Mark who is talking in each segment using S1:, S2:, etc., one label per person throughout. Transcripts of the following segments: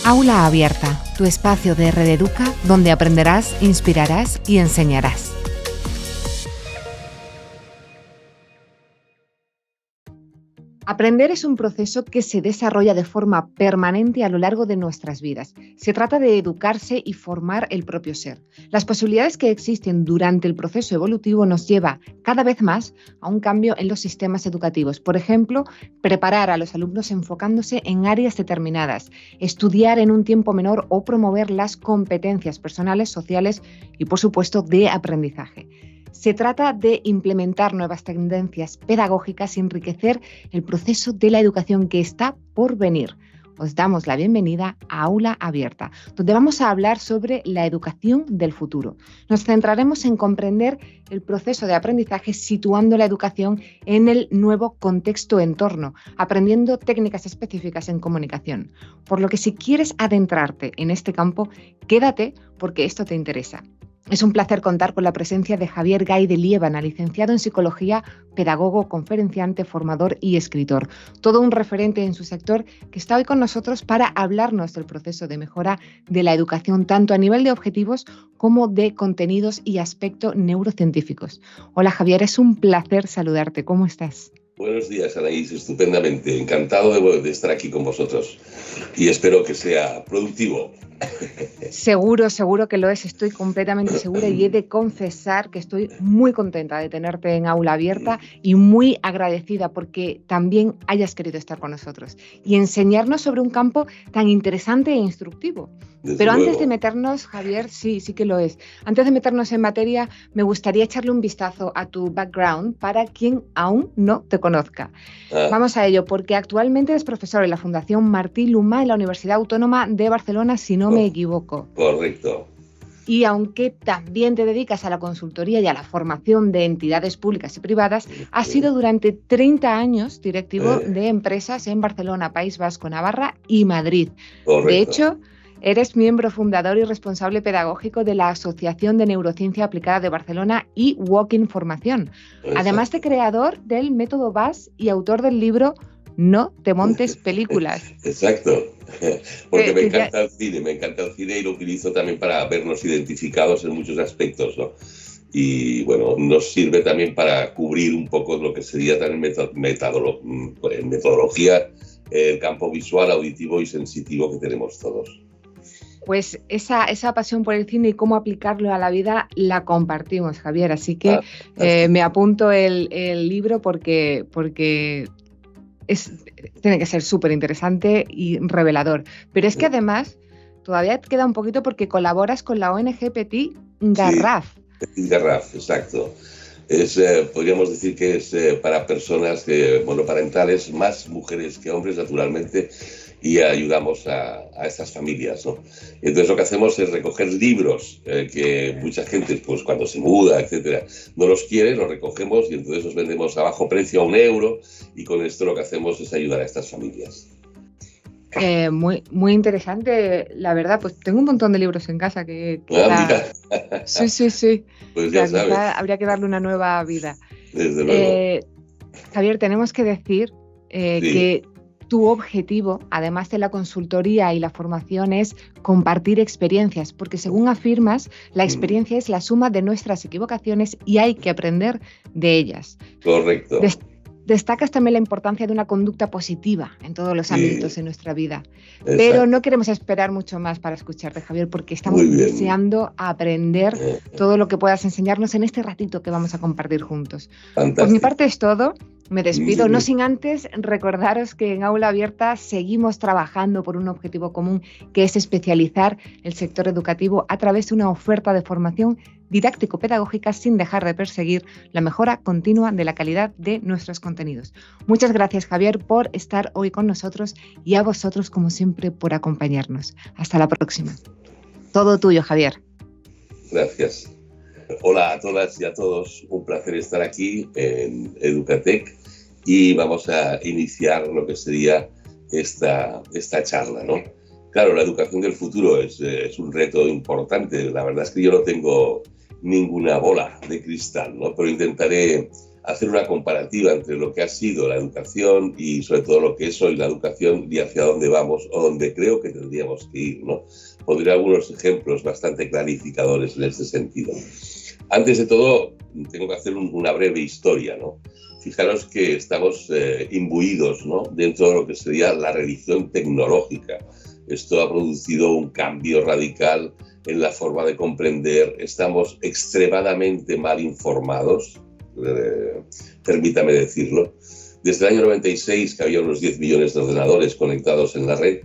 S1: Aula Abierta, tu espacio de Rededuca donde aprenderás, inspirarás y enseñarás. Aprender es un proceso que se desarrolla de forma permanente a lo largo de nuestras vidas. Se trata de educarse y formar el propio ser. Las posibilidades que existen durante el proceso evolutivo nos lleva cada vez más a un cambio en los sistemas educativos. Por ejemplo, preparar a los alumnos enfocándose en áreas determinadas, estudiar en un tiempo menor o promover las competencias personales, sociales y, por supuesto, de aprendizaje. Se trata de implementar nuevas tendencias pedagógicas y enriquecer el proceso de la educación que está por venir. Os damos la bienvenida a Aula Abierta, donde vamos a hablar sobre la educación del futuro. Nos centraremos en comprender el proceso de aprendizaje situando la educación en el nuevo contexto-entorno, aprendiendo técnicas específicas en comunicación. Por lo que si quieres adentrarte en este campo, quédate porque esto te interesa. Es un placer contar con la presencia de Javier Gay de Liébana, licenciado en Psicología, pedagogo, conferenciante, formador y escritor. Todo un referente en su sector que está hoy con nosotros para hablarnos del proceso de mejora de la educación, tanto a nivel de objetivos como de contenidos y aspectos neurocientíficos. Hola Javier, es un placer saludarte. ¿Cómo estás?
S2: Buenos días, Anaís. Estupendamente. Encantado de estar aquí con vosotros y espero que sea productivo.
S1: Seguro que lo es, estoy completamente segura y he de confesar que estoy muy contenta de tenerte en Aula Abierta y muy agradecida porque también hayas querido estar con nosotros y enseñarnos sobre un campo tan interesante e instructivo. Pero antes de meternos, Javier, sí que lo es. Antes de meternos en materia, me gustaría echarle un vistazo a tu background para quien aún no te conozca. Vamos a ello, porque actualmente eres profesor en la Fundación Martí Luma en la Universidad Autónoma de Barcelona, si no me equivoco.
S2: Correcto.
S1: Y aunque también te dedicas a la consultoría y a la formación de entidades públicas y privadas, has sido durante 30 años directivo de empresas en Barcelona, País Vasco, Navarra y Madrid.
S2: Correcto.
S1: De hecho, eres miembro fundador y responsable pedagógico de la Asociación de Neurociencia Aplicada de Barcelona y Walking Formación, además de creador del método VAS y autor del libro No te montes películas.
S2: Exacto, porque me encanta el cine y lo utilizo también para vernos identificados en muchos aspectos, ¿no? Y bueno, nos sirve también para cubrir un poco lo que sería también metodología, el campo visual, auditivo y sensitivo que tenemos todos.
S1: Pues esa pasión por el cine y cómo aplicarlo a la vida la compartimos, Javier. Así que me apunto el libro porque tiene que ser súper interesante y revelador. Pero es que además todavía te queda un poquito porque colaboras con la ONG Petit Garraf.
S2: Sí, Petit Garraf, exacto. Podríamos decir que es para personas monoparentales, más mujeres que hombres, naturalmente, y ayudamos a estas familias, ¿no? Entonces lo que hacemos es recoger libros que mucha gente, pues cuando se muda, etcétera, no los quiere, los recogemos y entonces los vendemos a bajo precio, a €1, y con esto lo que hacemos es ayudar a estas familias.
S1: Muy interesante, la verdad. Pues tengo un montón de libros en casa que
S2: Mira.
S1: Sí.
S2: Pues ya sabes.
S1: Habría que darle una nueva vida.
S2: Desde luego.
S1: Javier, tenemos que decir que tu objetivo, además de la consultoría y la formación, es compartir experiencias, porque según afirmas, la experiencia es la suma de nuestras equivocaciones y hay que aprender de ellas.
S2: Correcto.
S1: Destacas también la importancia de una conducta positiva en todos los ámbitos de nuestra vida.
S2: Exacto.
S1: Pero no queremos esperar mucho más para escucharte, Javier, porque estamos deseando aprender todo lo que puedas enseñarnos en este ratito que vamos a compartir juntos.
S2: Fantástico.
S1: Por mi parte es todo. Me despido, no sin antes recordaros que en Aula Abierta seguimos trabajando por un objetivo común, que es especializar el sector educativo a través de una oferta de formación didáctico-pedagógica sin dejar de perseguir la mejora continua de la calidad de nuestros contenidos. Muchas gracias, Javier, por estar hoy con nosotros y a vosotros, como siempre, por acompañarnos. Hasta la próxima. Todo tuyo, Javier.
S2: Gracias. Hola a todas y a todos, un placer estar aquí en Educatec y vamos a iniciar lo que sería esta charla, ¿no? Claro, la educación del futuro es un reto importante. La verdad es que yo no tengo ninguna bola de cristal, ¿no? Pero intentaré hacer una comparativa entre lo que ha sido la educación y sobre todo lo que es hoy la educación y hacia dónde vamos o dónde creo que tendríamos que ir, ¿no? Pondré algunos ejemplos bastante clarificadores en este sentido. Antes de todo, tengo que hacer una breve historia, ¿no? Fijaros que estamos imbuidos, ¿no?, dentro de lo que sería la religión tecnológica. Esto ha producido un cambio radical en la forma de comprender. Estamos extremadamente mal informados, permítame decirlo. Desde el año 96, que había unos 10 millones de ordenadores conectados en la red.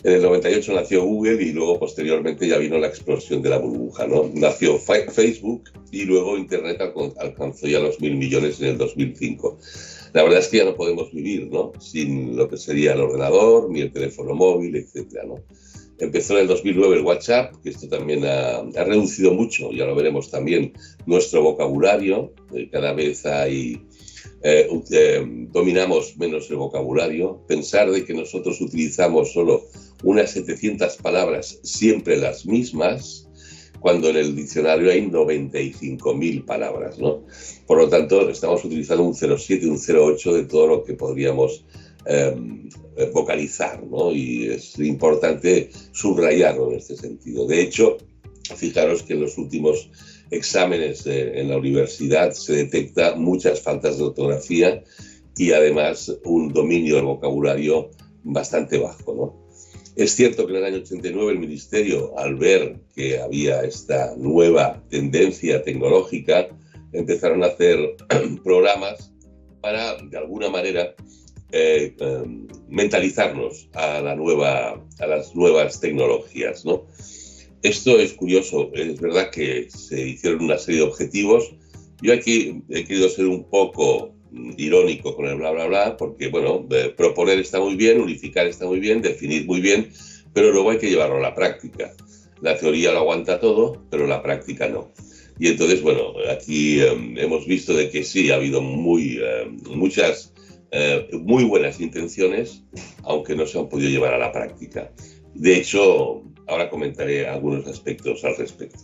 S2: En el 98 nació Google y luego posteriormente ya vino la explosión de la burbuja, ¿no? Nació Facebook y luego Internet alcanzó ya los 1.000 millones en el 2005. La verdad es que ya no podemos vivir, ¿no?, sin lo que sería el ordenador, ni el teléfono móvil, etcétera, ¿no? Empezó en el 2009 el WhatsApp, que esto también ha reducido mucho, ya lo veremos también, nuestro vocabulario. Cada vez dominamos menos el vocabulario. Pensar de que nosotros utilizamos solo unas 700 palabras, siempre las mismas, cuando en el diccionario hay 95.000 palabras, ¿no? Por lo tanto, estamos utilizando un 0,7, un 0,8 de todo lo que podríamos vocalizar, ¿no? Y es importante subrayarlo en este sentido. De hecho, fijaros que en los últimos exámenes en la universidad se detecta muchas faltas de ortografía y además un dominio del vocabulario bastante bajo, ¿no? Es cierto que en el año 89 el Ministerio, al ver que había esta nueva tendencia tecnológica, empezaron a hacer programas para, de alguna manera, mentalizarnos a las nuevas tecnologías, ¿no? Esto es curioso, es verdad que se hicieron una serie de objetivos. Yo aquí he querido ser un poco irónico con el bla, bla, bla, porque, bueno, proponer está muy bien, unificar está muy bien, definir muy bien, pero luego hay que llevarlo a la práctica. La teoría lo aguanta todo, pero la práctica no. Y entonces, bueno, aquí hemos visto de que sí, ha habido muchas muy buenas intenciones, aunque no se han podido llevar a la práctica. De hecho, ahora comentaré algunos aspectos al respecto.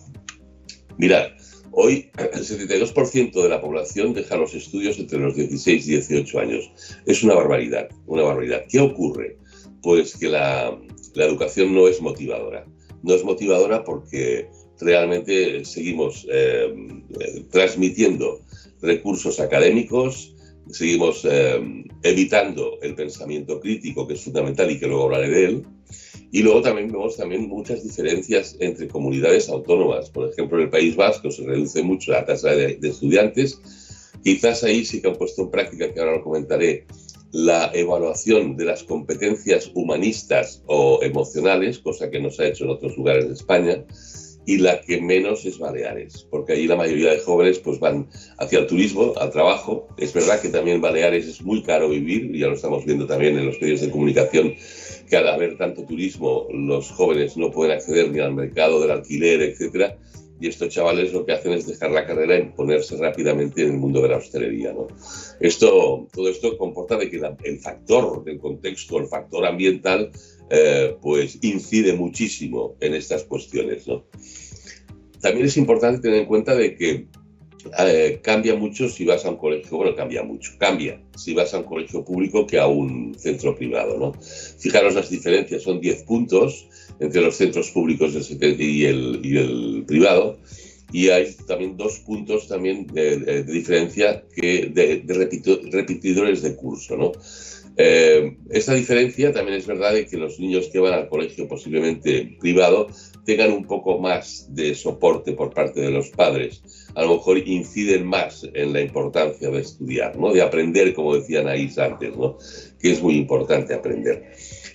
S2: Mirad, hoy el 72% de la población deja los estudios entre los 16 y 18 años. Es una barbaridad, una barbaridad. ¿Qué ocurre? Pues que la educación no es motivadora. No es motivadora porque realmente seguimos transmitiendo recursos académicos, seguimos evitando el pensamiento crítico, que es fundamental y que luego hablaré de él. Y luego también vemos muchas diferencias entre comunidades autónomas. Por ejemplo, en el País Vasco se reduce mucho la tasa de estudiantes. Quizás ahí sí que han puesto en práctica, que ahora lo comentaré, la evaluación de las competencias humanistas o emocionales, cosa que no se ha hecho en otros lugares de España, y la que menos es Baleares, porque allí la mayoría de jóvenes pues van hacia el turismo, al trabajo. Es verdad que también en Baleares es muy caro vivir, y ya lo estamos viendo también en los medios de comunicación, que al haber tanto turismo los jóvenes no pueden acceder ni al mercado del alquiler, etcétera, y estos chavales lo que hacen es dejar la carrera y ponerse rápidamente en el mundo de la hostelería, ¿no? Todo esto comporta de que el factor del contexto, el factor ambiental, pues incide muchísimo en estas cuestiones, ¿no? También es importante tener en cuenta de que cambia mucho si vas a un colegio, bueno, cambia si vas a un colegio público que a un centro privado, ¿no? Fijaros las diferencias, son 10 puntos entre los centros públicos y el privado, y hay también 2 puntos también de diferencia de repetidores de curso, ¿no? Esta diferencia también es verdad de que los niños que van al colegio posiblemente privado tengan un poco más de soporte por parte de los padres. A lo mejor inciden más en la importancia de estudiar, ¿no? De aprender, como decía Anaís antes, ¿no? Que es muy importante aprender.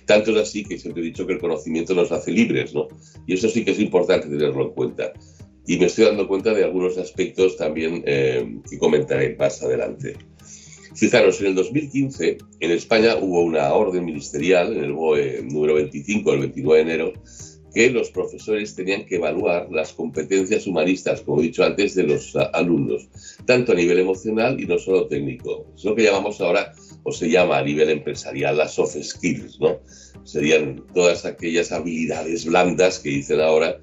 S2: Tanto es así que siempre he dicho que el conocimiento nos hace libres, ¿no? Y eso sí que es importante tenerlo en cuenta. Y me estoy dando cuenta de algunos aspectos también que comentaré más adelante. Fijaros, en el 2015 en España hubo una orden ministerial, en el BOE número 25, el 29 de enero, que los profesores tenían que evaluar las competencias humanistas, como he dicho antes, de los alumnos, tanto a nivel emocional y no solo técnico. Es lo que llamamos ahora, o se llama a nivel empresarial, las soft skills, ¿no? Serían todas aquellas habilidades blandas que dicen ahora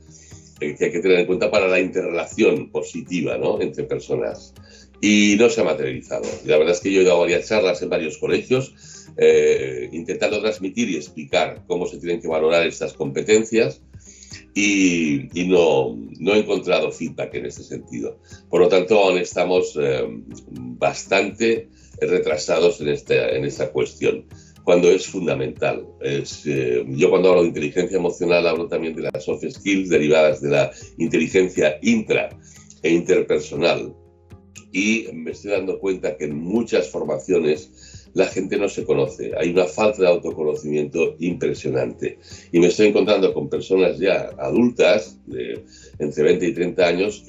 S2: que hay que tener en cuenta para la interrelación positiva, ¿no? Entre personas. y no se ha materializado. Y la verdad es que yo he dado varias charlas en varios colegios intentando transmitir y explicar cómo se tienen que valorar estas competencias y no he encontrado feedback en este sentido. Por lo tanto, aún estamos bastante retrasados en esta cuestión, cuando es fundamental. Yo cuando hablo de inteligencia emocional hablo también de las soft skills derivadas de la inteligencia intra e interpersonal. Y me estoy dando cuenta que en muchas formaciones la gente no se conoce, hay una falta de autoconocimiento impresionante. Y me estoy encontrando con personas ya adultas, entre 20 y 30 años,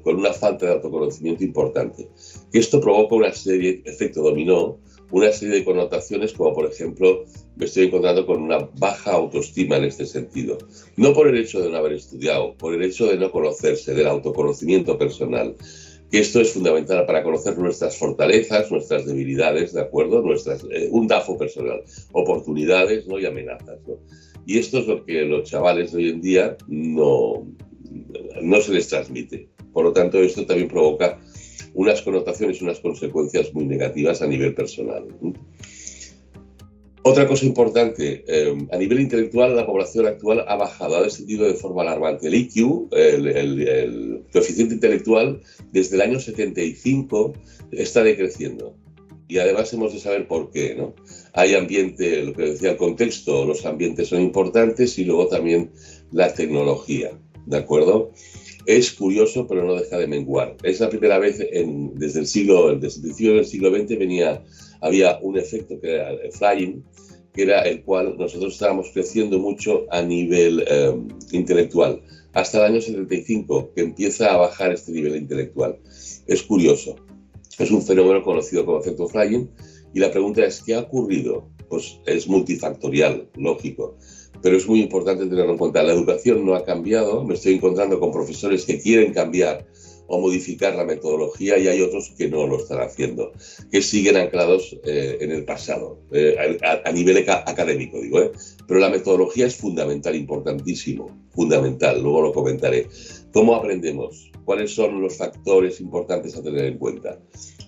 S2: con una falta de autoconocimiento importante. Y esto provoca una serie, efecto dominó, una serie de connotaciones como, por ejemplo, me estoy encontrando con una baja autoestima en este sentido. No por el hecho de no haber estudiado, por el hecho de no conocerse, del autoconocimiento personal. Que esto es fundamental para conocer nuestras fortalezas, nuestras debilidades, ¿de acuerdo? Un DAFO personal, oportunidades, ¿no? Y amenazas, ¿no? Y esto es lo que los chavales de hoy en día no se les transmite. Por lo tanto, esto también provoca unas connotaciones y unas consecuencias muy negativas a nivel personal. Otra cosa importante, a nivel intelectual la población actual ha bajado, ha descendido de forma alarmante. El IQ, el coeficiente intelectual, desde el año 75 está decreciendo. Y además hemos de saber por qué, ¿no? Hay ambiente, lo que decía el contexto, los ambientes son importantes y luego también la tecnología, ¿de acuerdo? Es curioso, pero no deja de menguar. Es la primera vez desde el principio del siglo XX había un efecto que era el flying, que era el cual nosotros estábamos creciendo mucho a nivel intelectual, hasta el año 75, que empieza a bajar este nivel intelectual. Es curioso, es un fenómeno conocido como efecto flying, y la pregunta es, ¿qué ha ocurrido? Pues es multifactorial, lógico, pero es muy importante tenerlo en cuenta. La educación no ha cambiado, me estoy encontrando con profesores que quieren cambiar o modificar la metodología y hay otros que no lo están haciendo, que siguen anclados en el pasado, a nivel académico, digo, pero la metodología es fundamental, importantísimo, fundamental, luego lo comentaré. ¿Cómo aprendemos? ¿Cuáles son los factores importantes a tener en cuenta?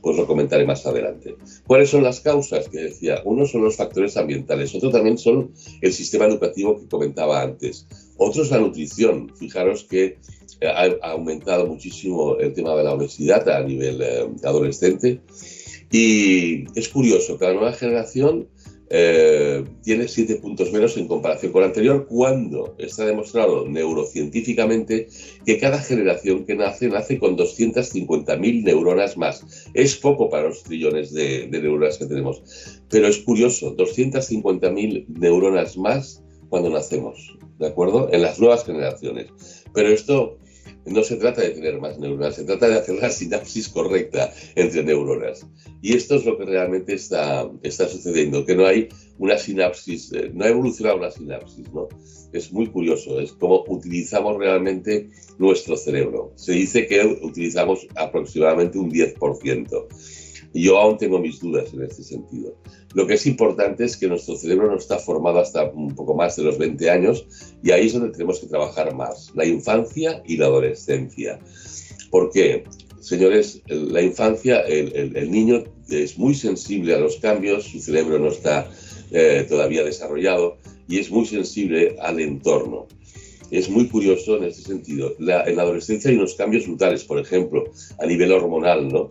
S2: Pues lo comentaré más adelante. ¿Cuáles son las causas que decía? Uno son los factores ambientales, otro también son el sistema educativo que comentaba antes. Otro es la nutrición. Fijaros que ha aumentado muchísimo el tema de la obesidad a nivel adolescente. Y es curioso, cada nueva generación tiene 7 puntos menos en comparación con la anterior, cuando está demostrado neurocientíficamente que cada generación que nace con 250.000 neuronas más. Es poco para los trillones de neuronas que tenemos, pero es curioso, 250.000 neuronas más cuando nacemos, ¿de acuerdo? En las nuevas generaciones. Pero esto no se trata de tener más neuronas, se trata de hacer la sinapsis correcta entre neuronas. Y esto es lo que realmente está sucediendo, que no hay una sinapsis, no ha evolucionado una sinapsis, ¿no? Es muy curioso, es como utilizamos realmente nuestro cerebro. Se dice que utilizamos aproximadamente un 10%. Yo aún tengo mis dudas en este sentido. Lo que es importante es que nuestro cerebro no está formado hasta un poco más de los 20 años y ahí es donde tenemos que trabajar más, la infancia y la adolescencia. ¿Por qué? Señores, la infancia, el niño es muy sensible a los cambios, su cerebro no está todavía desarrollado y es muy sensible al entorno. Es muy curioso en este sentido. En la adolescencia hay unos cambios brutales, por ejemplo, a nivel hormonal, ¿no?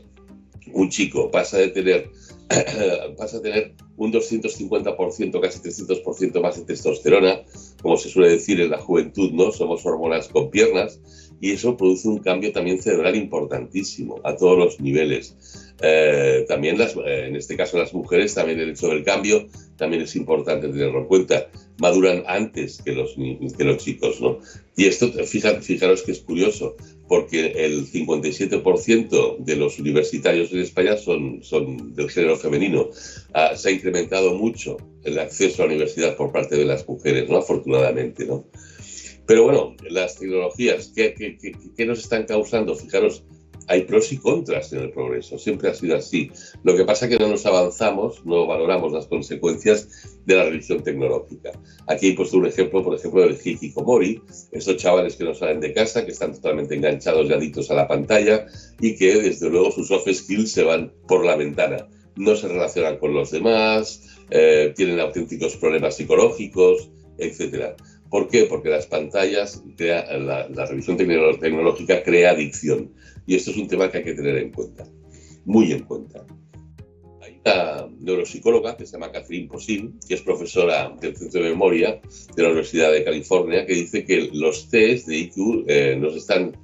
S2: Un chico pasa a tener un 250%, casi 300% más de testosterona, como se suele decir en la juventud, ¿no? Somos hormonas con piernas, y eso produce un cambio también cerebral importantísimo a todos los niveles. También en este caso las mujeres, también el hecho del cambio también es importante tenerlo en cuenta. Maduran antes que los chicos, ¿no? Y esto, fijaros que es curioso, porque el 57% de los universitarios en España son del género femenino. Se ha incrementado mucho el acceso a la universidad por parte de las mujeres, ¿no? Afortunadamente, ¿no? Pero bueno, las tecnologías, ¿qué nos están causando? Fijaros, hay pros y contras en el progreso, siempre ha sido así. Lo que pasa es que no nos avanzamos, no valoramos las consecuencias de la revisión tecnológica. Aquí he puesto un ejemplo, por ejemplo, del hikikomori, estos chavales que no salen de casa, que están totalmente enganchados y adictos a la pantalla y que, desde luego, sus soft skills se van por la ventana. No se relacionan con los demás, tienen auténticos problemas psicológicos, etcétera. ¿Por qué? Porque las pantallas, la revisión tecnológica crea adicción. Y esto es un tema que hay que tener en cuenta, muy en cuenta. Hay una neuropsicóloga que se llama Catherine Posin, que es profesora del Centro de Memoria de la Universidad de California, que dice que los test de IQ nos están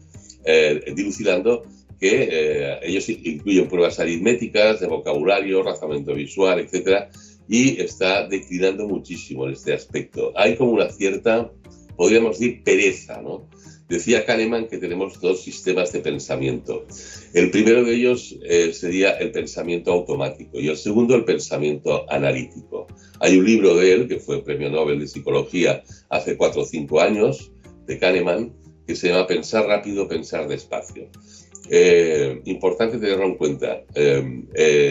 S2: dilucidando que ellos incluyen pruebas aritméticas, de vocabulario, razonamiento visual, etcétera, y está declinando muchísimo en este aspecto. Hay como una cierta, podríamos decir, pereza, ¿no? Decía Kahneman que tenemos dos sistemas de pensamiento. El primero de ellos sería el pensamiento automático y el segundo el pensamiento analítico. Hay un libro de él, que fue Premio Nobel de Psicología hace 4 o 5 años, de Kahneman, que se llama Pensar rápido, pensar despacio. Importante tenerlo en cuenta.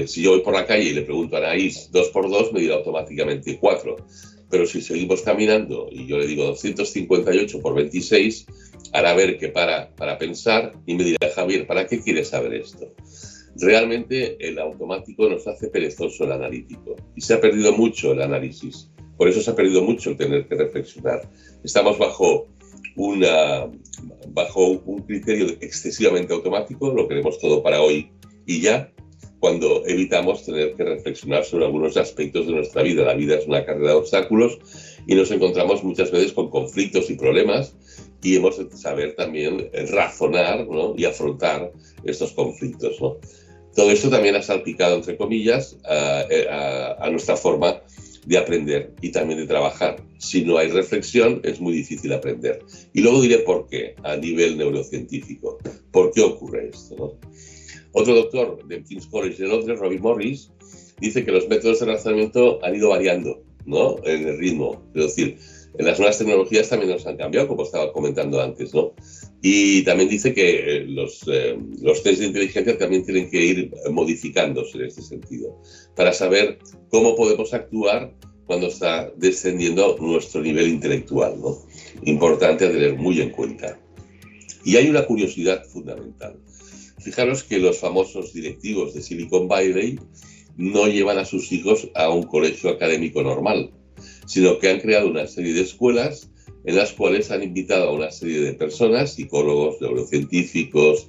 S2: Si yo voy por la calle y le pregunto a Anaís 2 por 2, me dirá automáticamente 4. Pero si seguimos caminando y yo le digo 258 por 26, hará ver que para pensar y me dirá: Javier, ¿para qué quieres saber esto? Realmente el automático nos hace perezoso el analítico y se ha perdido mucho el análisis. Por eso se ha perdido mucho el tener que reflexionar. Estamos bajo un criterio excesivamente automático, lo queremos todo para hoy y ya, cuando evitamos tener que reflexionar sobre algunos aspectos de nuestra vida. La vida es una carrera de obstáculos y nos encontramos muchas veces con conflictos y problemas y hemos de saber también razonar, ¿no?, y afrontar estos conflictos, ¿no? Todo esto también ha salpicado, entre comillas, a nuestra forma de aprender y también de trabajar. Si no hay reflexión, es muy difícil aprender. Y luego diré por qué, a nivel neurocientífico. ¿Por qué ocurre esto, no? Otro doctor del King's College de Londres, Robin Morris, dice que los métodos de razonamiento han ido variando, ¿no?, en el ritmo. Es decir, en las nuevas tecnologías también nos han cambiado, como estaba comentando antes, ¿no? Y también dice que los test de inteligencia también tienen que ir modificándose en este sentido, para saber cómo podemos actuar cuando está descendiendo nuestro nivel intelectual, ¿no? Importante a tener muy en cuenta. Y hay una curiosidad fundamental. Fijaros que los famosos directivos de Silicon Valley no llevan a sus hijos a un colegio académico normal, sino que han creado una serie de escuelas en las cuales han invitado a una serie de personas, psicólogos, neurocientíficos,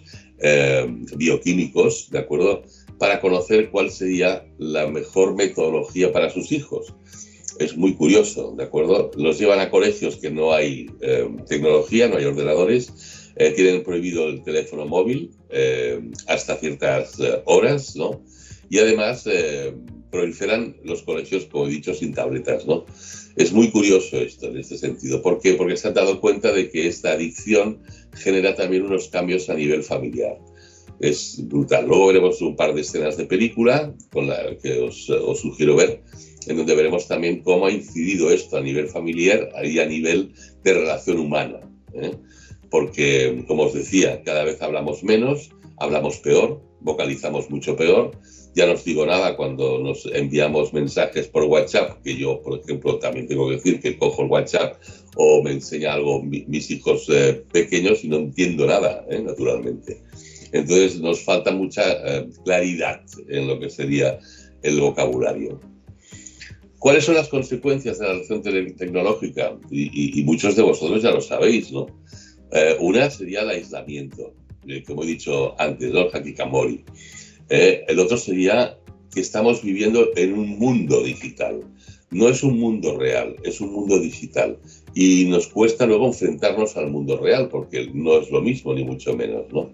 S2: bioquímicos, ¿de acuerdo?, para conocer cuál sería la mejor metodología para sus hijos. Es muy curioso, ¿de acuerdo? Los llevan a colegios que no hay tecnología, no hay ordenadores, tienen prohibido el teléfono móvil hasta ciertas horas, ¿no? Y además proliferan los colegios, como he dicho, sin tabletas, ¿no? Es muy curioso esto en este sentido. ¿Por qué? Porque se han dado cuenta de que esta adicción genera también unos cambios a nivel familiar. Es brutal. Luego veremos un par de escenas de película con la que os sugiero ver, en donde veremos también cómo ha incidido esto a nivel familiar y a nivel de relación humana, ¿eh? Porque, como os decía, cada vez hablamos menos, hablamos peor, vocalizamos mucho peor. Ya no os digo nada cuando nos enviamos mensajes por WhatsApp, que yo, por ejemplo, también tengo que decir que cojo el WhatsApp o me enseña algo mis hijos pequeños y no entiendo nada, naturalmente. Entonces nos falta mucha claridad en lo que sería el vocabulario. ¿Cuáles son las consecuencias de la adopción tecnológica? Y muchos de vosotros ya lo sabéis, ¿no? Una sería el aislamiento, como he dicho antes, ¿no?, el hikikomori. El otro sería que estamos viviendo en un mundo digital. No es un mundo real, es un mundo digital. Y nos cuesta luego enfrentarnos al mundo real, porque no es lo mismo, ni mucho menos, ¿no?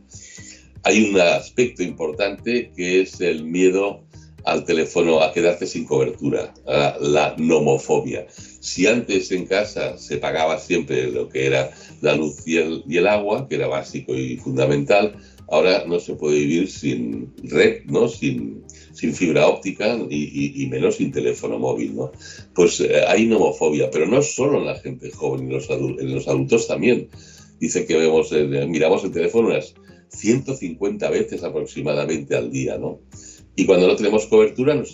S2: Hay un aspecto importante que es el miedo al teléfono, a quedarse sin cobertura, a la nomofobia. Si antes en casa se pagaba siempre lo que era la luz y el agua, que era básico y fundamental, ahora no se puede vivir sin red, ¿no?, sin fibra óptica y menos sin teléfono móvil, ¿no? Pues hay nomofobia, pero no solo en la gente joven, en los adultos también. Dice que miramos el teléfono unas 150 veces aproximadamente al día, ¿no? Y cuando no tenemos cobertura nos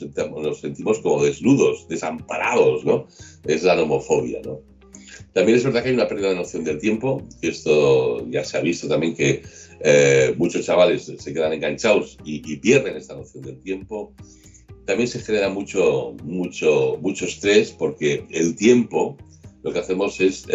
S2: sentimos como desnudos, desamparados, ¿no? Es la nomofobia, ¿no? También es verdad que hay una pérdida de noción del tiempo. Esto ya se ha visto también que muchos chavales se quedan enganchados y pierden esta noción del tiempo. También se genera mucho estrés porque el tiempo lo que hacemos es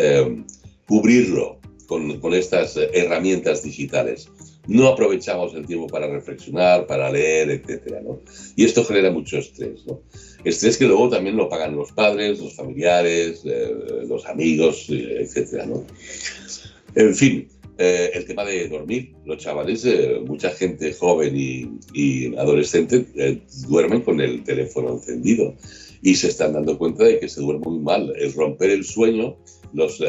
S2: cubrirlo con estas herramientas digitales. No aprovechamos el tiempo para reflexionar, para leer, etcétera, ¿no? Y esto genera mucho estrés, ¿no? Estrés que luego también lo pagan los padres, los familiares, los amigos, etcétera, ¿no? En fin, el tema de dormir. Los chavales, mucha gente joven y adolescente duermen con el teléfono encendido y se están dando cuenta de que se duerme muy mal. El romper el sueño, los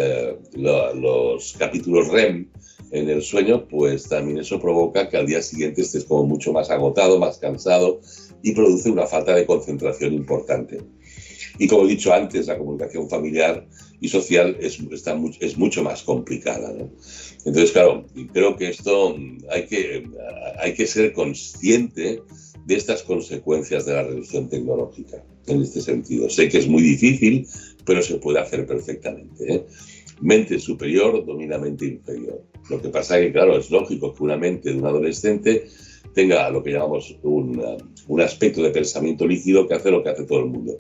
S2: capítulos REM en el sueño, pues también eso provoca que al día siguiente estés como mucho más agotado, más cansado y produce una falta de concentración importante. Y como he dicho antes, la comunicación familiar y social es mucho más complicada, ¿no? Entonces, claro, creo que esto hay que ser consciente de estas consecuencias de la revolución tecnológica en este sentido. Sé que es muy difícil, pero se puede hacer perfectamente, ¿eh? Mente superior domina mente inferior. Lo que pasa es que, claro, es lógico que una mente de un adolescente tenga lo que llamamos un aspecto de pensamiento líquido que hace lo que hace todo el mundo.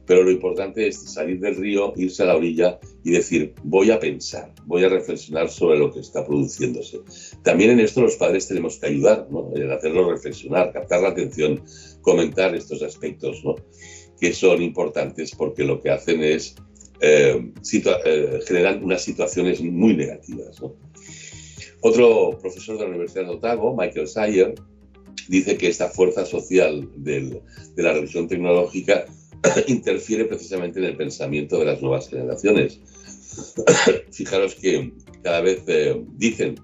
S2: Pero lo importante es salir del río, irse a la orilla y decir, voy a pensar, voy a reflexionar sobre lo que está produciéndose. También en esto los padres tenemos que ayudar, ¿no? En hacerlo reflexionar, captar la atención, comentar estos aspectos, ¿no? Que son importantes porque lo que hacen es generan unas situaciones muy negativas, ¿no? Otro profesor de la Universidad de Otago, Michael Sayer, dice que esta fuerza social de la revolución tecnológica interfiere precisamente en el pensamiento de las nuevas generaciones. Fijaros que cada vez dicen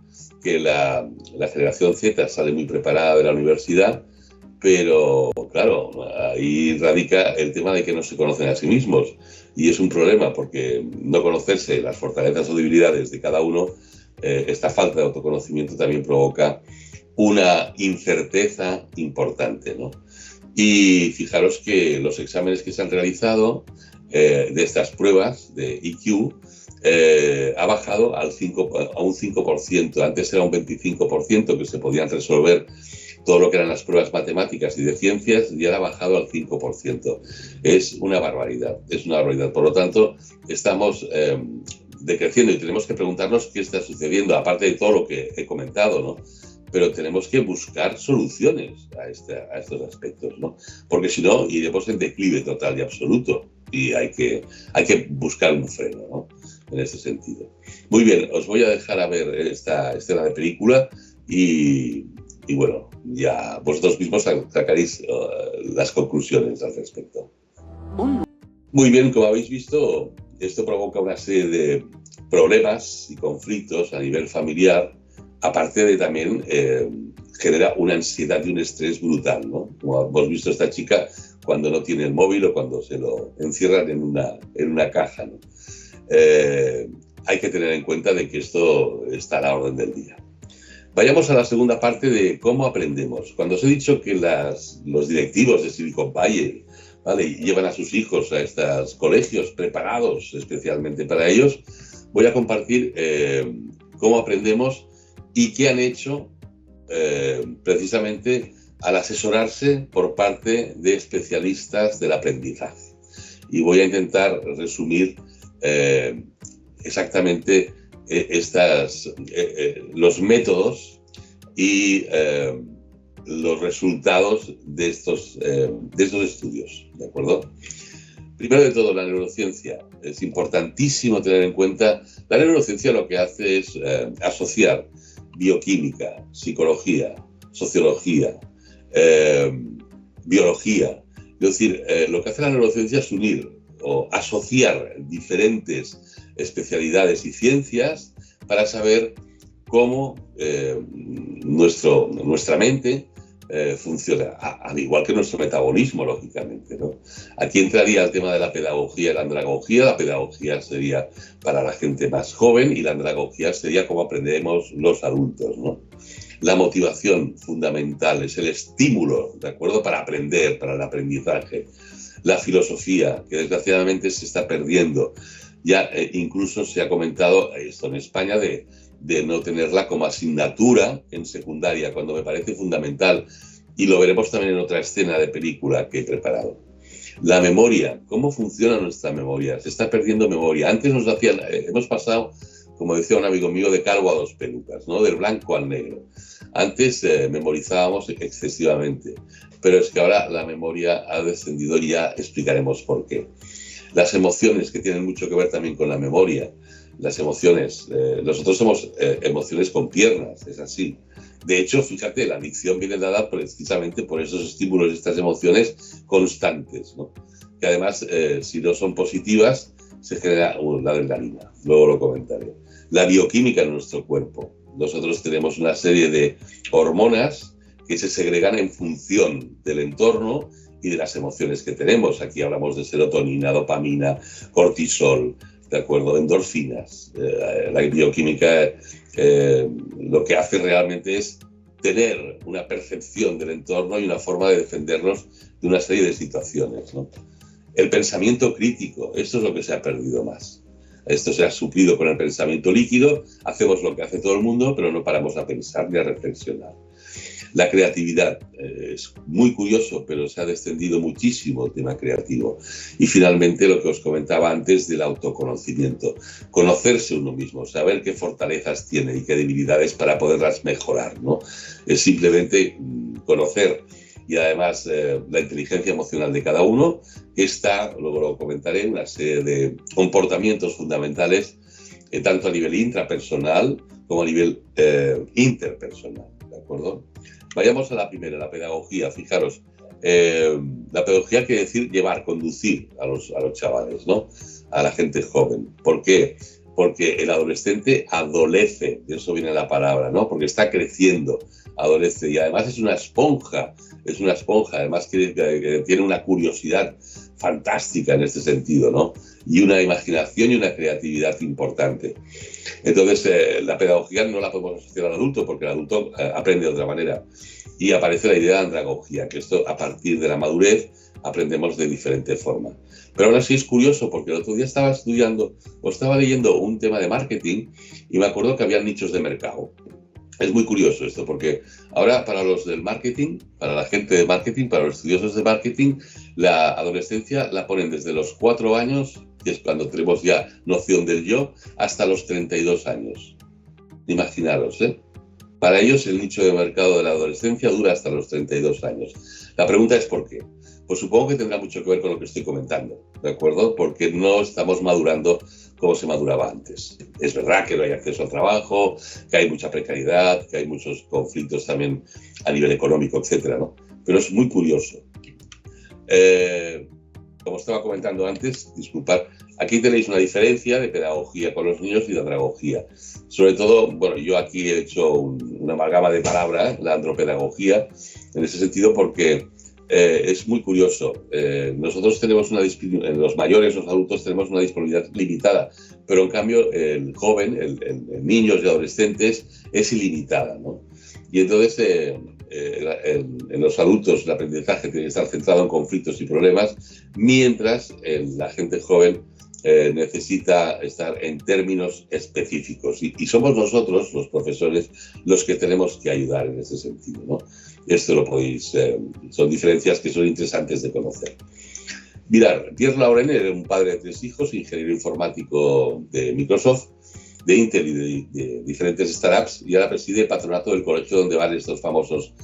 S2: que la generación Z sale muy preparada de la universidad, pero claro, ahí radica el tema de que no se conocen a sí mismos. Y es un problema porque no conocerse las fortalezas o debilidades de cada uno, esta falta de autoconocimiento también provoca una incerteza importante, ¿no? Y fijaros que los exámenes que se han realizado de estas pruebas de IQ ha bajado a un 5%. Antes era un 25% que se podían resolver todo lo que eran las pruebas matemáticas y de ciencias, y ahora ha bajado al 5%. Es una barbaridad, es una barbaridad. Por lo tanto, estamos decreciendo y tenemos que preguntarnos qué está sucediendo, aparte de todo lo que he comentado, ¿no? Pero tenemos que buscar soluciones a estos aspectos, ¿no? Porque si no, iremos en declive total y absoluto, y hay que buscar un freno, ¿no? En ese sentido. Muy bien, os voy a dejar a ver esta escena de película y bueno, ya vosotros mismos sacaréis las conclusiones al respecto. Muy bien, como habéis visto, esto provoca una serie de problemas y conflictos a nivel familiar, aparte de también genera una ansiedad y un estrés brutal, ¿no? Como hemos visto esta chica cuando no tiene el móvil o cuando se lo encierran en una caja, ¿no? Hay que tener en cuenta de que esto está a la orden del día. Vayamos a la segunda parte de cómo aprendemos. Cuando os he dicho que los directivos de Silicon Valley, ¿vale?, llevan a sus hijos a estos colegios preparados especialmente para ellos, voy a compartir cómo aprendemos y qué han hecho precisamente al asesorarse por parte de especialistas del aprendizaje. Y voy a intentar resumir exactamente los métodos y los resultados de estos estudios, ¿de acuerdo? Primero de todo, la neurociencia. Es importantísimo tener en cuenta, la neurociencia lo que hace es asociar bioquímica, psicología, sociología, biología. Es decir, lo que hace la neurociencia es unir o asociar diferentes especialidades y ciencias para saber cómo nuestra mente funciona, al igual que nuestro metabolismo, lógicamente, ¿no? Aquí entraría el tema de la pedagogía y la andragogía. La pedagogía sería para la gente más joven y la andragogía sería cómo aprendemos los adultos, ¿no? La motivación fundamental es el estímulo, ¿de acuerdo?, para aprender, para el aprendizaje. La filosofía, que desgraciadamente se está perdiendo. Ya incluso se ha comentado esto en España de no tenerla como asignatura en secundaria, cuando me parece fundamental. Y lo veremos también en otra escena de película que he preparado. La memoria, ¿cómo funciona nuestra memoria? Se está perdiendo memoria. Antes nos hacían, hemos pasado, como decía un amigo mío, de calvo a dos pelucas, ¿no? Del blanco al negro. Antes memorizábamos excesivamente, pero es que ahora la memoria ha descendido y ya explicaremos por qué. Las emociones, que tienen mucho que ver también con la memoria. Las emociones, nosotros somos emociones con piernas, es así. De hecho, fíjate, la adicción viene dada precisamente por esos estímulos, estas emociones constantes, ¿no? Que además, si no son positivas, se genera la adrenalina. Luego lo comentaré. La bioquímica en nuestro cuerpo. Nosotros tenemos una serie de hormonas que se segregan en función del entorno y de las emociones que tenemos. Aquí hablamos de serotonina, dopamina, cortisol, ¿de acuerdo?, endorfinas. La bioquímica lo que hace realmente es tener una percepción del entorno y una forma de defendernos de una serie de situaciones, ¿no? El pensamiento crítico, esto es lo que se ha perdido más. Esto se ha suplido con el pensamiento líquido, hacemos lo que hace todo el mundo, pero no paramos a pensar ni a reflexionar. La creatividad, es muy curioso, pero se ha descendido muchísimo el tema creativo. Y finalmente lo que os comentaba antes del autoconocimiento. Conocerse uno mismo, saber qué fortalezas tiene y qué debilidades para poderlas mejorar, ¿no? Es simplemente conocer. Y además la inteligencia emocional de cada uno, que está, luego lo comentaré, una serie de comportamientos fundamentales, tanto a nivel intrapersonal como a nivel interpersonal, ¿de acuerdo? Vayamos a la primera, la pedagogía. Fijaros, la pedagogía quiere decir llevar, conducir a los chavales, ¿no? A la gente joven. ¿Por qué? Porque el adolescente adolece, de eso viene la palabra, ¿no? Porque está creciendo, adolece, y además es una esponja, además que tiene una curiosidad fantástica en este sentido, ¿no? Y una imaginación y una creatividad importante. Entonces, la pedagogía no la podemos asociar al adulto, porque el adulto aprende de otra manera. Y aparece la idea de andragogía, que esto a partir de la madurez aprendemos de diferente forma. Pero aún así es curioso, porque el otro día estaba estudiando o estaba leyendo un tema de marketing y me acuerdo que había nichos de mercado. Es muy curioso esto, porque ahora para los del marketing, para la gente de marketing, para los estudiosos de marketing, la adolescencia la ponen desde los 4 años, que es cuando tenemos ya noción del yo, hasta los 32 años. Imaginaros, ¿eh? Para ellos el nicho de mercado de la adolescencia dura hasta los 32 años. La pregunta es ¿por qué? Pues supongo que tendrá mucho que ver con lo que estoy comentando, ¿de acuerdo? Porque no estamos madurando como se maduraba antes. Es verdad que no hay acceso al trabajo, que hay mucha precariedad, que hay muchos conflictos también a nivel económico, etcétera, ¿no? Pero es muy curioso. Como estaba comentando antes, disculpad, aquí tenéis una diferencia de pedagogía con los niños y de andragogía. Sobre todo, bueno, yo aquí he hecho una amalgama de palabras, la andropedagogía, en ese sentido porque es muy curioso. Nosotros tenemos los mayores, los adultos, tenemos una disponibilidad limitada, pero en cambio el joven, el niños y adolescentes, es ilimitada, ¿no? Y entonces en los adultos el aprendizaje tiene que estar centrado en conflictos y problemas, mientras la gente joven necesita estar en términos específicos. Y somos nosotros, los profesores, los que tenemos que ayudar en ese sentido, ¿no? Esto lo podéis, son diferencias que son interesantes de conocer. Mirad, Pierre Lauren era un padre de 3 hijos, ingeniero informático de Microsoft, de Intel y de diferentes startups, y ahora preside el patronato del colegio donde van estos famosos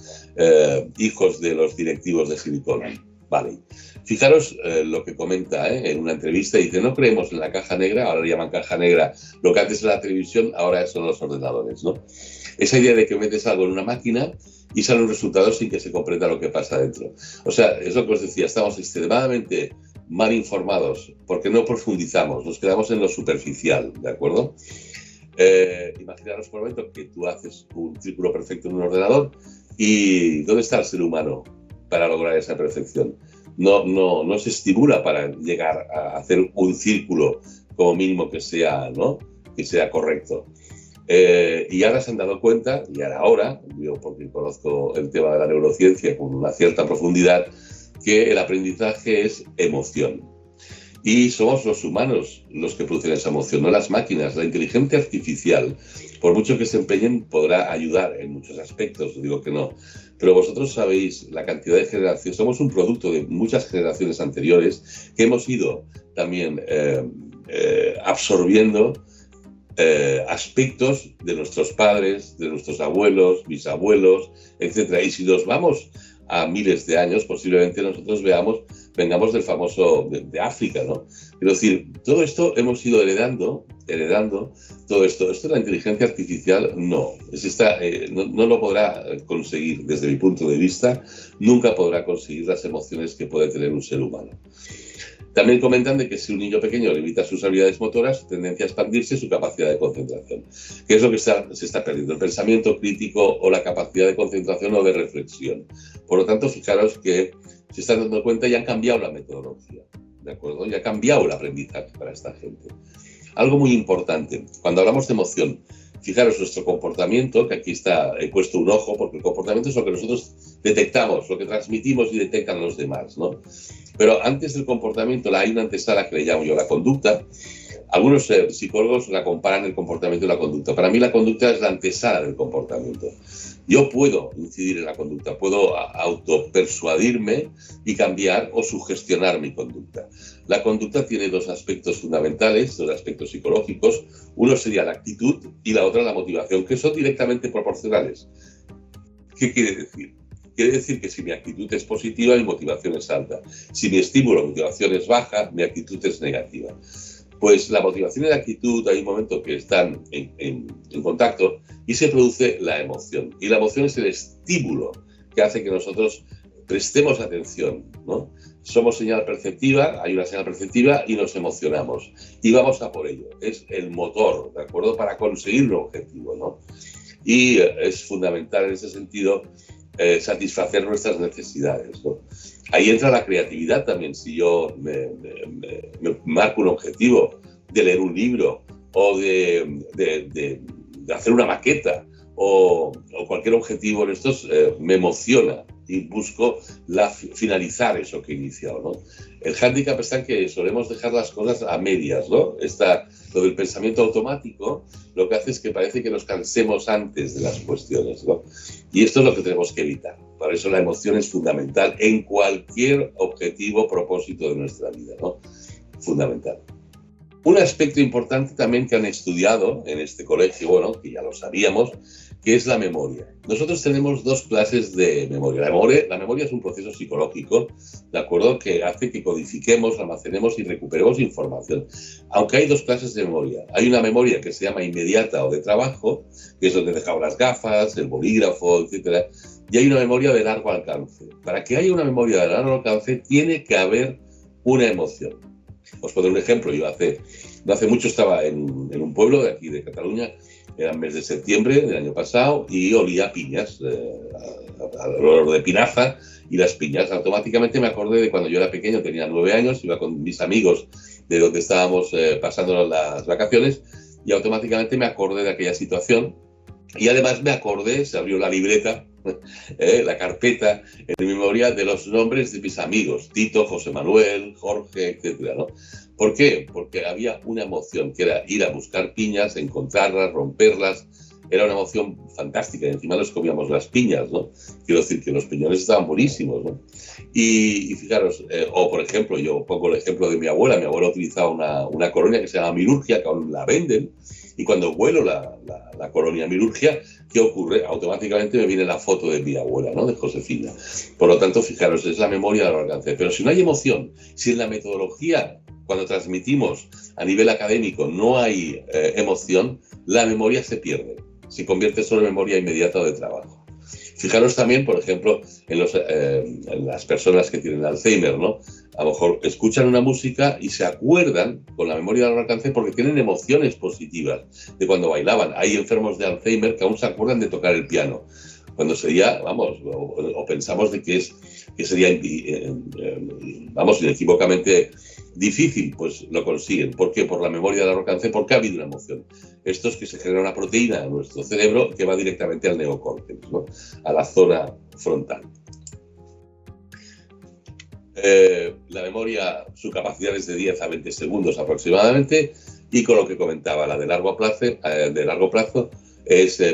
S2: hijos de los directivos de Silicon Valley. Fijaros lo que comenta en una entrevista, dice: no creemos en la caja negra, ahora le llaman caja negra, lo que antes era la televisión, ahora son los ordenadores, ¿no? Esa idea de que metes algo en una máquina y sale un resultado sin que se comprenda lo que pasa dentro. O sea, es lo que os decía, estamos extremadamente mal informados porque no profundizamos, nos quedamos en lo superficial, ¿de acuerdo? Imaginaros por un momento que tú haces un círculo perfecto en un ordenador y ¿dónde está el ser humano para lograr esa perfección? No se estimula para llegar a hacer un círculo como mínimo que sea, ¿no? Que sea correcto. Y ahora se han dado cuenta, y ahora, yo porque conozco el tema de la neurociencia con una cierta profundidad, que el aprendizaje es emoción. Y somos los humanos los que producen esa emoción, no las máquinas. La inteligencia artificial, por mucho que se empeñen, podrá ayudar en muchos aspectos, digo que no. Pero vosotros sabéis la cantidad de generaciones, somos un producto de muchas generaciones anteriores que hemos ido también absorbiendo aspectos de nuestros padres, de nuestros abuelos, bisabuelos, etc. Y si nos vamos a miles de años, posiblemente nosotros vengamos del famoso de África, ¿no? Quiero decir, todo esto hemos ido heredando todo esto. Esto la inteligencia artificial no lo podrá conseguir desde mi punto de vista, nunca podrá conseguir las emociones que puede tener un ser humano. También comentan de que si un niño pequeño limita sus habilidades motoras, su tendencia a expandirse su capacidad de concentración. ¿Qué es lo que se está perdiendo? El pensamiento crítico o la capacidad de concentración o de reflexión. Por lo tanto, fijaros que se están dando cuenta y han cambiado la metodología, ¿de acuerdo? Y ha cambiado el aprendizaje para esta gente. Algo muy importante, cuando hablamos de emoción, fijaros nuestro comportamiento, que aquí he puesto un ojo, porque el comportamiento es lo que nosotros detectamos, lo que transmitimos y detectan los demás, ¿no? Pero antes del comportamiento hay una antesala que le llamo yo la conducta. Algunos psicólogos la comparan el comportamiento y la conducta. Para mí la conducta es la antesala del comportamiento. Yo puedo incidir en la conducta, puedo autopersuadirme y cambiar o sugestionar mi conducta. La conducta tiene dos aspectos fundamentales, dos aspectos psicológicos. Uno sería la actitud y la otra la motivación, que son directamente proporcionales. ¿Qué quiere decir? Quiere decir que si mi actitud es positiva, mi motivación es alta. Si mi estímulo o motivación es baja, mi actitud es negativa. Pues la motivación y la actitud hay un momento que están en contacto y se produce la emoción. Y la emoción es el estímulo que hace que nosotros prestemos atención, ¿no? Somos señal perceptiva, hay una señal perceptiva y nos emocionamos. Y vamos a por ello. Es el motor, ¿de acuerdo? Para conseguir un objetivo, ¿no? Y es fundamental en ese sentido satisfacer nuestras necesidades, ¿no? Ahí entra la creatividad también. Si yo me marco un objetivo de leer un libro o de hacer una maqueta o cualquier objetivo en estos, me emociona y busco finalizar eso que he iniciado, ¿no? El hándicap está en que solemos dejar las cosas a medias, ¿no? Lo del pensamiento automático lo que hace es que parece que nos cansemos antes de las cuestiones, ¿no? Y esto es lo que tenemos que evitar. Por eso la emoción es fundamental en cualquier objetivo, propósito de nuestra vida, ¿no? Fundamental. Un aspecto importante también que han estudiado en este colegio, bueno, que ya lo sabíamos, que es la memoria. Nosotros tenemos dos clases de memoria. La memoria es un proceso psicológico, ¿de acuerdo?, que hace que codifiquemos, almacenemos y recuperemos información. Aunque hay dos clases de memoria. Hay una memoria que se llama inmediata o de trabajo, que es donde he dejado las gafas, el bolígrafo, etc. Y hay una memoria de largo alcance. Para que haya una memoria de largo alcance, tiene que haber una emoción. Os pongo un ejemplo. Yo no hace mucho estaba en un pueblo de aquí de Cataluña, era el mes de septiembre del año pasado, y olía piñas, al olor de pinaza y las piñas. Automáticamente me acordé de cuando yo era pequeño, tenía 9 años, iba con mis amigos de donde estábamos pasando las vacaciones, y automáticamente me acordé de aquella situación. Y además me acordé, se abrió la libreta, la carpeta en memoria de los nombres de mis amigos, Tito, José Manuel, Jorge, etcétera, ¿no? ¿Por qué? Porque había una emoción que era ir a buscar piñas, encontrarlas, romperlas. Era una emoción fantástica y encima nos comíamos las piñas, ¿no? Quiero decir que los piñones estaban buenísimos, ¿no? Y fijaros, o por ejemplo, yo pongo el ejemplo de mi abuela. Mi abuela utilizaba una colonia que se llama Milurgia, que aún la venden. Y cuando huelo la colonia Milurgia, ¿qué ocurre? Automáticamente me viene la foto de mi abuela, ¿no? De Josefina. Por lo tanto, fijaros, es la memoria de largo alcance. Pero si no hay emoción, si en la metodología, cuando transmitimos a nivel académico, no hay emoción, la memoria se pierde. Se convierte solo en memoria inmediata o de trabajo. Fijaros también, por ejemplo, en las personas que tienen Alzheimer, ¿no? A lo mejor escuchan una música y se acuerdan con la memoria de largo alcance porque tienen emociones positivas de cuando bailaban. Hay enfermos de Alzheimer que aún se acuerdan de tocar el piano. cuando sería, vamos, o pensamos de que sería, vamos, inequívocamente difícil, pues lo consiguen. ¿Por qué? Por la memoria de largo alcance, porque ha habido una emoción. Esto es que se genera una proteína en nuestro cerebro que va directamente al neocórtex, ¿no? A la zona frontal. La memoria, su capacidad es de 10 a 20 segundos aproximadamente, y con lo que comentaba, la de largo plazo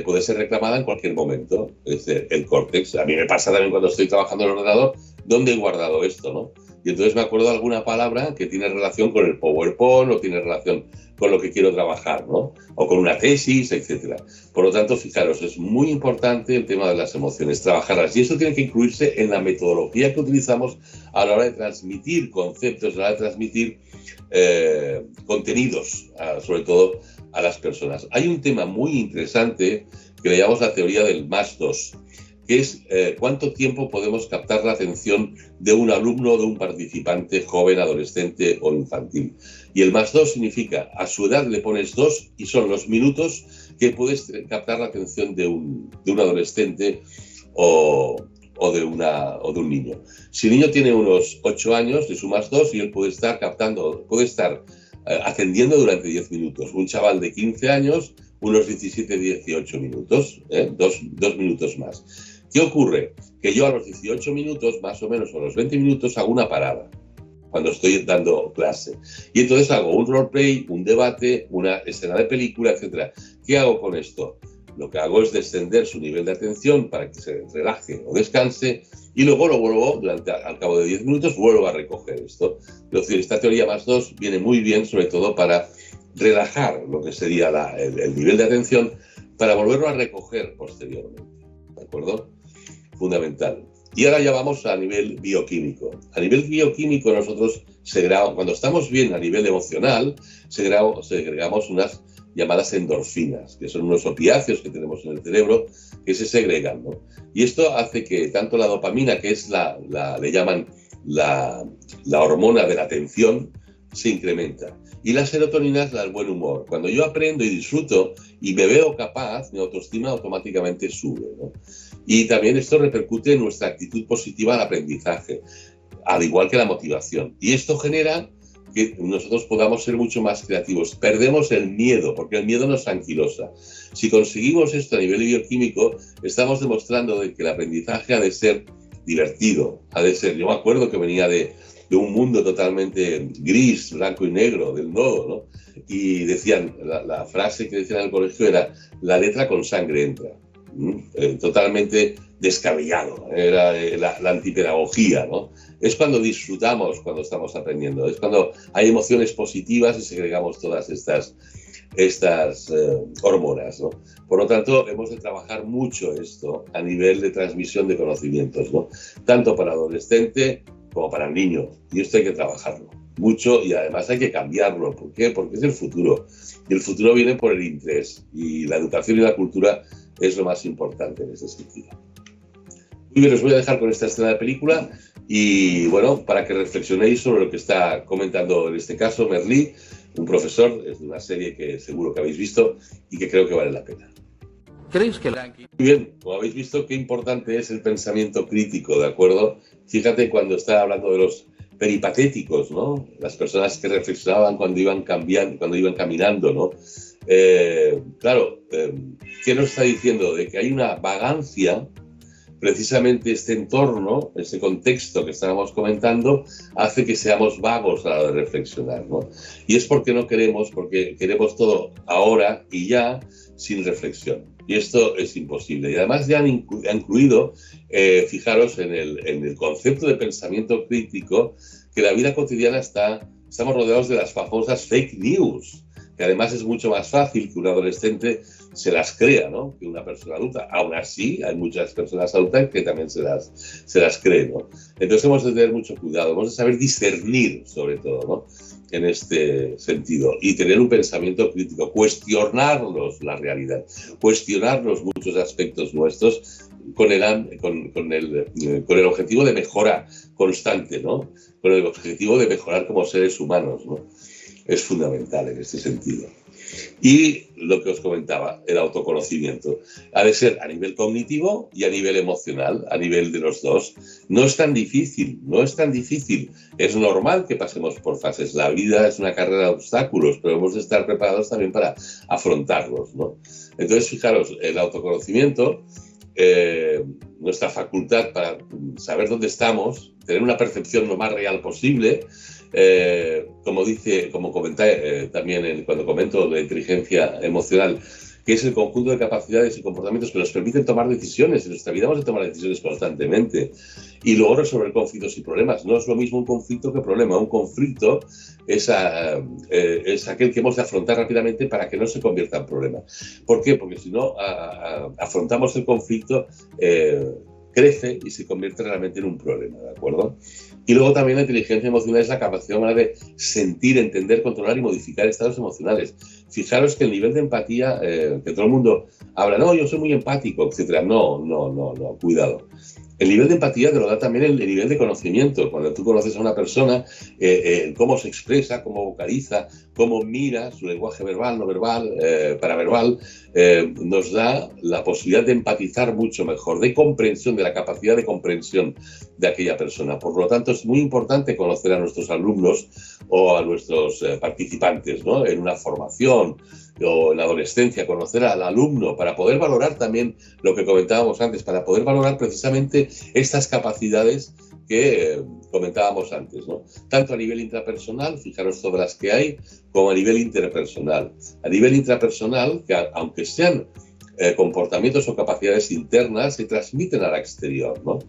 S2: puede ser reclamada en cualquier momento. Es el córtex. A mí me pasa también cuando estoy trabajando en el ordenador, ¿dónde he guardado esto, no? Y entonces me acuerdo de alguna palabra que tiene relación con el PowerPoint o tiene relación con lo que quiero trabajar, ¿no? O con una tesis, etcétera. Por lo tanto, fijaros, es muy importante el tema de las emociones, trabajarlas. Y eso tiene que incluirse en la metodología que utilizamos a la hora de transmitir conceptos, a la hora de transmitir contenidos, sobre todo a las personas. Hay un tema muy interesante que le llamamos la teoría del +2, que es cuánto tiempo podemos captar la atención de un alumno o de un participante joven, adolescente o infantil. Y el +2 significa, a su edad le pones 2 y son los minutos que puedes captar la atención de un adolescente o de un niño. Si el niño tiene unos 8 años, le sumas 2 y él puede estar atendiendo durante 10 minutos. Un chaval de 15 años, unos 17, 18 minutos, dos minutos más. ¿Qué ocurre? Que yo a los 18 minutos, más o menos, o a los 20 minutos, hago una parada cuando estoy dando clase. Y entonces hago un roleplay, un debate, una escena de película, etc. ¿Qué hago con esto? Lo que hago es descender su nivel de atención para que se relaje o descanse, y luego lo vuelvo, al cabo de 10 minutos, vuelvo a recoger esto. Es decir, esta teoría +2 viene muy bien, sobre todo para relajar lo que sería el nivel de atención, para volverlo a recoger posteriormente. ¿De acuerdo? Fundamental. Y ahora ya vamos a nivel bioquímico. A nivel bioquímico nosotros cuando estamos bien a nivel emocional, segregamos unas llamadas endorfinas, que son unos opiáceos que tenemos en el cerebro que se segregan, ¿no? Y esto hace que tanto la dopamina, que es le llaman la hormona de la atención, se incrementa. Y la serotonina es la del buen humor. Cuando yo aprendo y disfruto y me veo capaz, mi autoestima automáticamente sube, ¿no? Y también esto repercute en nuestra actitud positiva al aprendizaje, al igual que la motivación. Y esto genera que nosotros podamos ser mucho más creativos. Perdemos el miedo, porque el miedo nos anquilosa. Si conseguimos esto a nivel bioquímico, estamos demostrando de que el aprendizaje ha de ser divertido, yo me acuerdo que venía de un mundo totalmente gris, blanco y negro, del nodo, ¿no? Y decían, la frase que decían en el colegio era, la letra con sangre entra. Totalmente descabellado, era la antipedagogía, ¿no? Es cuando disfrutamos, cuando estamos aprendiendo, es cuando hay emociones positivas y segregamos todas estas hormonas, ¿no? Por lo tanto, hemos de trabajar mucho esto a nivel de transmisión de conocimientos, ¿no? Tanto para adolescente como para el niño, y esto hay que trabajarlo mucho, y además hay que cambiarlo. ¿Por qué? Porque es el futuro, y el futuro viene por el interés, y la educación y la cultura es lo más importante en ese sentido. Muy bien, os voy a dejar con esta escena de película y, bueno, para que reflexionéis sobre lo que está comentando en este caso Merlí, un profesor, es de una serie que seguro que habéis visto y que creo que vale la pena.
S3: ¿Creéis que
S2: Muy bien, como habéis visto, qué importante es el pensamiento crítico, ¿de acuerdo? Fíjate cuando está hablando de los peripatéticos, ¿no? Las personas que reflexionaban cuando iban caminando, ¿no? Claro, ¿qué nos está diciendo? De que hay una vagancia. Precisamente este entorno, este contexto que estábamos comentando, hace que seamos vagos a la hora de reflexionar, ¿no? Y es porque queremos todo ahora y ya, sin reflexión. Y esto es imposible. Y además ya han incluido, fijaros, en el concepto de pensamiento crítico, que la vida cotidiana estamos rodeados de las famosas fake news, que además es mucho más fácil que un adolescente se las crea, ¿no?, que una persona adulta. Aún así, hay muchas personas adultas que también se las creen, ¿no? Entonces hemos de tener mucho cuidado, hemos de saber discernir, sobre todo, ¿no?, en este sentido, y tener un pensamiento crítico, cuestionarnos la realidad, cuestionarnos muchos aspectos nuestros con el objetivo de mejora constante, ¿no?, con el objetivo de mejorar como seres humanos, ¿no? es fundamental en este sentido. Y lo que os comentaba, el autoconocimiento. Ha de ser a nivel cognitivo y a nivel emocional, a nivel de los dos. No es tan difícil, no es tan difícil. Es normal que pasemos por fases. La vida es una carrera de obstáculos, pero hemos de estar preparados también para afrontarlos, ¿no? Entonces, fijaros, el autoconocimiento, nuestra facultad para saber dónde estamos, tener una percepción lo más real posible. Como comenté también cuando comento la inteligencia emocional, que es el conjunto de capacidades y comportamientos que nos permiten tomar decisiones. En nuestra vida vamos a tomar decisiones constantemente. Y luego resolver conflictos y problemas. No es lo mismo un conflicto que problema. Un conflicto es aquel que hemos de afrontar rápidamente para que no se convierta en problema. ¿Por qué? Porque si no afrontamos el conflicto, crece y se convierte realmente en un problema, ¿de acuerdo? Y luego también la inteligencia emocional es la capacidad humana de sentir, entender, controlar y modificar estados emocionales. Fijaros que el nivel de empatía, que todo el mundo habla, no, yo soy muy empático, etcétera. No, cuidado. El nivel de empatía te lo da también el nivel de conocimiento. Cuando tú conoces a una persona, cómo se expresa, cómo vocaliza, cómo mira, su lenguaje verbal, no verbal, paraverbal, nos da la posibilidad de empatizar mucho mejor, de comprensión, de la capacidad de comprensión de aquella persona. Por lo tanto, es muy importante conocer a nuestros alumnos o a nuestros participantes, ¿no? En una formación o en la adolescencia, conocer al alumno para poder valorar también lo que comentábamos antes, para poder valorar precisamente estas capacidades que comentábamos antes, ¿no? Tanto a nivel intrapersonal, fijaros todas las que hay, como a nivel interpersonal. A nivel intrapersonal, que aunque sean comportamientos o capacidades internas, se transmiten al exterior, ¿no?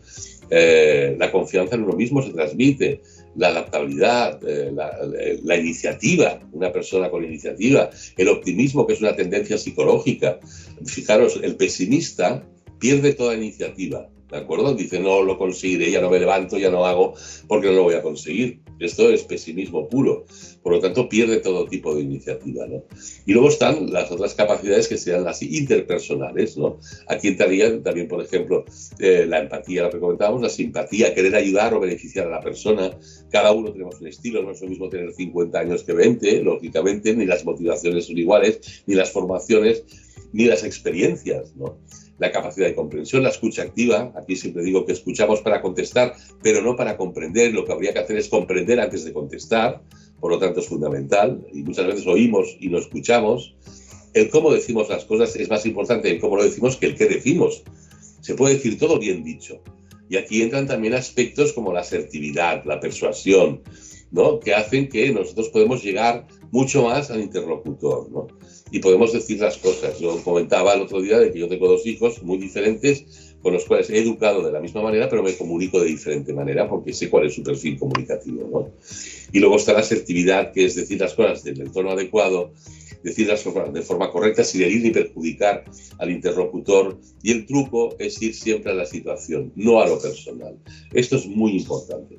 S2: La confianza en uno mismo se transmite, la adaptabilidad, la iniciativa, una persona con iniciativa, el optimismo, que es una tendencia psicológica. Fijaros, el pesimista pierde toda iniciativa, ¿de acuerdo? Dice, no lo conseguiré, ya no me levanto, ya no hago, porque no lo voy a conseguir. Esto es pesimismo puro. Por lo tanto, pierde todo tipo de iniciativa, ¿no? Y luego están las otras capacidades que sean las interpersonales, ¿no? Aquí entrarían también, por ejemplo, la empatía, lo que comentábamos, la simpatía, querer ayudar o beneficiar a la persona. Cada uno tenemos un estilo, no es lo mismo tener 50 años que 20, lógicamente, ni las motivaciones son iguales, ni las formaciones, ni las experiencias, ¿no? La capacidad de comprensión, la escucha activa. Aquí siempre digo que escuchamos para contestar, pero no para comprender. Lo que habría que hacer es comprender antes de contestar. Por lo tanto, es fundamental. Y muchas veces oímos y no escuchamos. El cómo decimos las cosas es más importante el cómo lo decimos que el qué decimos. Se puede decir todo bien dicho. Y aquí entran también aspectos como la asertividad, la persuasión, ¿no? Que hacen que nosotros podemos llegar mucho más al interlocutor, ¿no? Y podemos decir las cosas. Yo comentaba el otro día de que yo tengo 2 hijos muy diferentes, con los cuales he educado de la misma manera, pero me comunico de diferente manera porque sé cuál es su perfil comunicativo, ¿no? Y luego está la asertividad, que es decir las cosas en el tono adecuado, decirlas de forma correcta, sin herir ni perjudicar al interlocutor. Y el truco es ir siempre a la situación, no a lo personal. Esto es muy importante.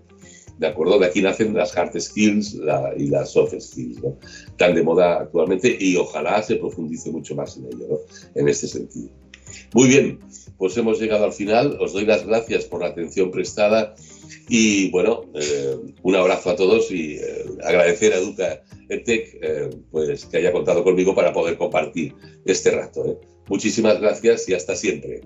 S2: ¿De acuerdo? De aquí nacen las hard skills y las soft skills, ¿no? Tan de moda actualmente, y ojalá se profundice mucho más en ello, ¿no? En este sentido. Muy bien, pues hemos llegado al final. Os doy las gracias por la atención prestada y, bueno, un abrazo a todos y agradecer a Educa EdTech pues, que haya contado conmigo para poder compartir este rato, ¿eh? Muchísimas gracias y hasta siempre.